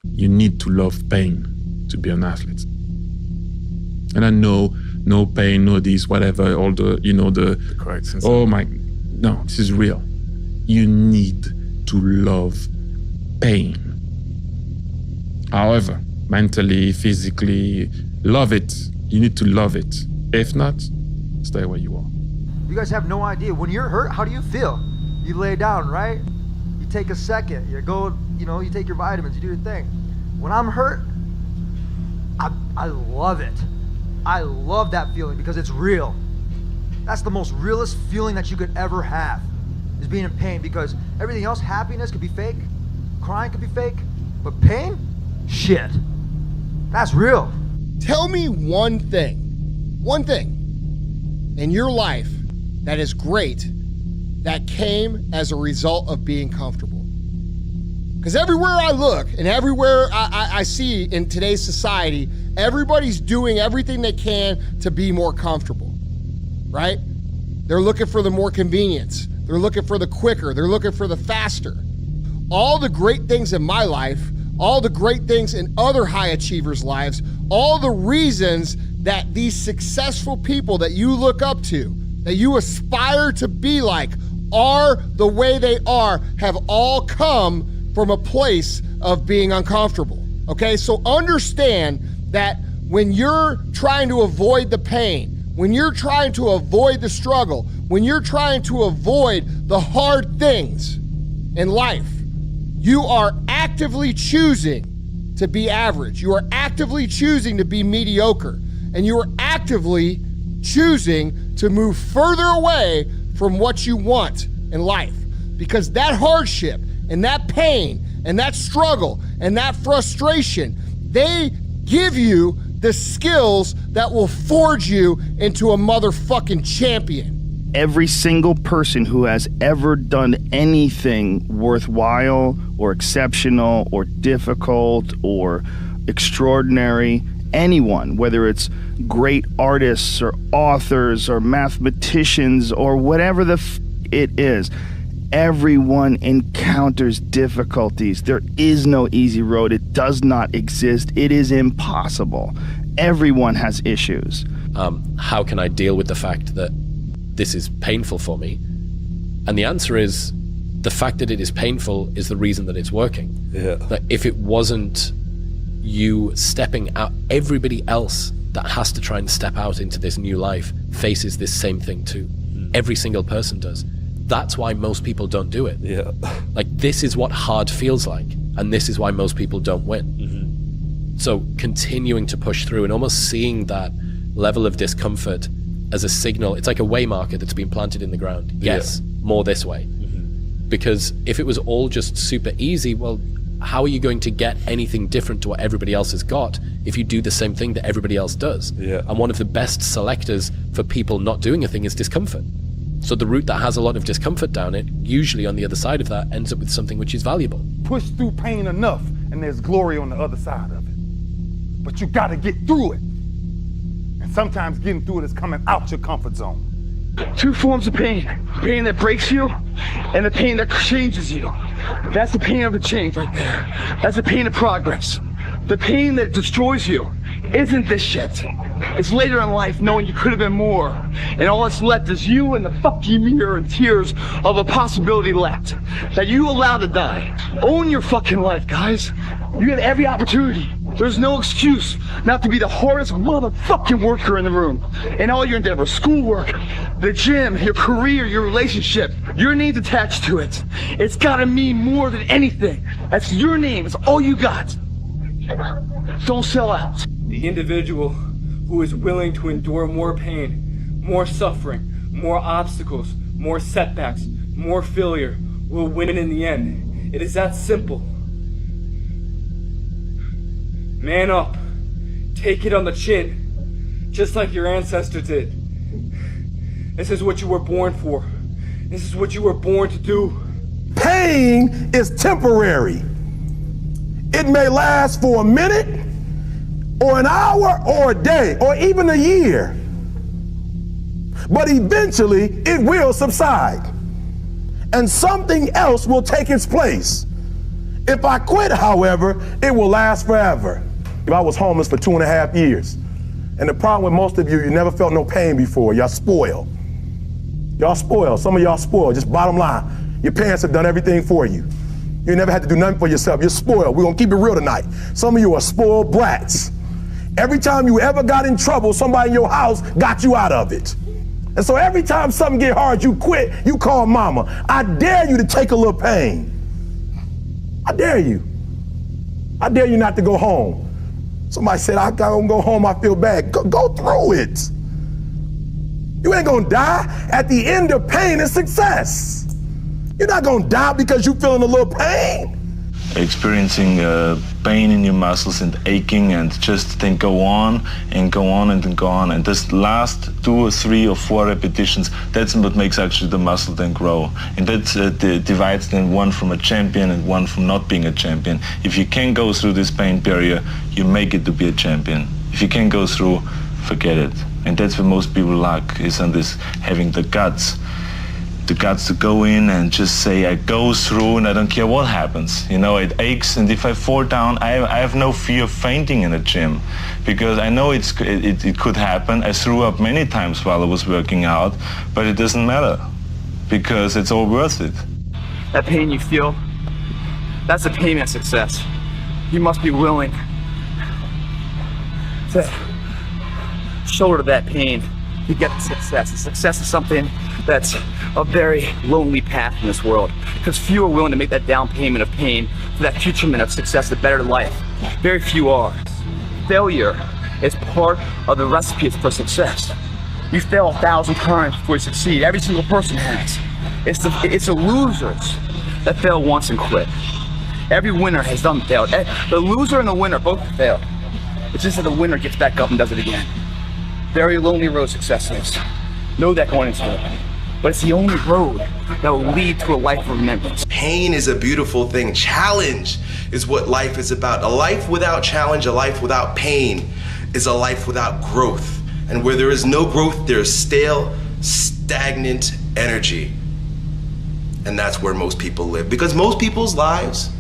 You need to love pain to be an athlete. And I know, no pain, no this, whatever, all the, the correct sense. Oh my, no, this is real. You need to love pain. However, mentally, physically, love it. You need to love it. If not, stay where you are. You guys have no idea. When you're hurt, how do you feel? You lay down, right? You take a second, you go, you take your vitamins, you do your thing. When I'm hurt, I love it. I love that feeling because it's real. That's the most realest feeling that you could ever have, is being in pain, because everything else, happiness could be fake, crying could be fake, but pain, shit, that's real. Tell me one thing in your life that is great that came as a result of being comfortable. Because everywhere I look and everywhere I see in today's society, everybody's doing everything they can to be more comfortable, right? They're looking for the more convenience. They're looking for the quicker. They're looking for the faster. All the great things in my life, all the great things in other high achievers' lives, all the reasons that these successful people that you look up to, that you aspire to be like, are the way they are, have all come from a place of being uncomfortable, okay? So understand that when you're trying to avoid the pain, when you're trying to avoid the struggle, when you're trying to avoid the hard things in life, you are actively choosing to be average. You are actively choosing to be mediocre. And you are actively choosing to move further away from what you want in life. Because that hardship and that pain and that struggle and that frustration, they give you the skills that will forge you into a motherfucking champion. Every single person who has ever done anything worthwhile or exceptional or difficult or extraordinary, anyone, whether it's great artists or authors or mathematicians or whatever it is, everyone encounters difficulties. There is no easy road. It does not exist. It is impossible. Everyone has issues. How can I deal with the fact that this is painful for me? And the answer is, the fact that it is painful is the reason that it's working. Yeah. That if it wasn't you stepping out, everybody else that has to try and step out into this new life faces this same thing too. Every single person does. That's why most people don't do it. Yeah. Like, this is what hard feels like, and this is why most people don't win. So continuing to push through and almost seeing that level of discomfort as a signal, it's like a way marker that's been planted in the ground. Yes, more this way. Because if it was all just super easy, well, how are you going to get anything different to what everybody else has got if you do the same thing that everybody else does? Yeah. And one of the best selectors for people not doing a thing is discomfort. So the route that has a lot of discomfort down it, usually on the other side of that, ends up with something which is valuable. Push through pain enough, and there's glory on the other side of it. But you gotta get through it. And sometimes getting through it is coming out your comfort zone. Two forms of pain. Pain that breaks you, and the pain that changes you. That's the pain of the change right there. That's the pain of progress. The pain that destroys you isn't this shit. It's later in life knowing you could have been more. And all that's left is you and the fucking mirror and tears of a possibility left that you allowed to die. Own your fucking life, guys. You have every opportunity. There's no excuse not to be the hardest motherfucking worker in the room. In all your endeavors, schoolwork, the gym, your career, your relationship, your name's attached to it. It's gotta mean more than anything. That's your name, it's all you got. Don't sell out. The individual who is willing to endure more pain, more suffering, more obstacles, more setbacks, more failure will win in the end. It is that simple. Man up. Take it on the chin, just like your ancestor did. This is what you were born for. This is what you were born to do. Pain is temporary. It may last for a minute, or an hour, or a day, or even a year. But eventually, it will subside, and something else will take its place. If I quit, however, it will last forever. I was homeless for 2.5 years. And the problem with most of you, you never felt no pain before. Y'all spoiled. Y'all spoiled. Some of y'all spoiled. Just bottom line. Your parents have done everything for you. You never had to do nothing for yourself. You're spoiled. We're going to keep it real tonight. Some of you are spoiled brats. Every time you ever got in trouble, somebody in your house got you out of it. And so every time something get hard, you quit, you call mama. I dare you to take a little pain. I dare you. I dare you not to go home. Somebody said, I gotta go home, I feel bad. Go through it. You ain't gonna die. At the end of pain is success. You're not gonna die because you're feeling a little pain. Experiencing pain in your muscles and aching, and just then go on and go on and then go on. And this last 2 or 3 or 4 repetitions, that's what makes actually the muscle then grow. And that divides then one from a champion and one from not being a champion. If you can go through this pain barrier, you make it to be a champion. If you can't go through, forget it. And that's what most people lack, is on this having the guts to go in and just say, I go through and I don't care what happens. You know, it aches, and if I fall down, I have no fear of fainting in the gym, because I know it could happen. I threw up many times while I was working out, but it doesn't matter, because it's all worth it. That pain you feel, that's the pain of success. You must be willing to shoulder that pain to get to success. And success is something that's a very lonely path in this world, because few are willing to make that down payment of pain for that futurement of success, the better life. Very few are. Failure is part of the recipe for success. You fail 1,000 times before you succeed. Every single person has. It's the losers that fail once and quit. Every winner has failed. The loser and the winner both failed. It's just that the winner gets back up and does it again. Very lonely road success is. Know that going into it. But it's the only road that will lead to a life of remembrance. Pain is a beautiful thing. Challenge is what life is about. A life without challenge, a life without pain, is a life without growth. And where there is no growth, there is stale, stagnant energy. And that's where most people live. Because most people's lives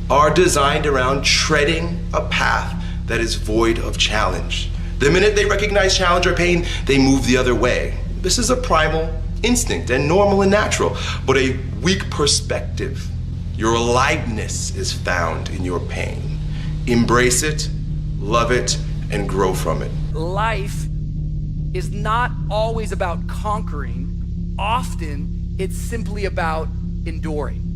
are designed around treading a path that is void of challenge. The minute they recognize challenge or pain, they move the other way. This is a primal instinct and normal and natural, but a weak perspective. Your aliveness is found in your pain. Embrace it, love it, and grow from it. Life is not always about conquering. Often, it's simply about enduring.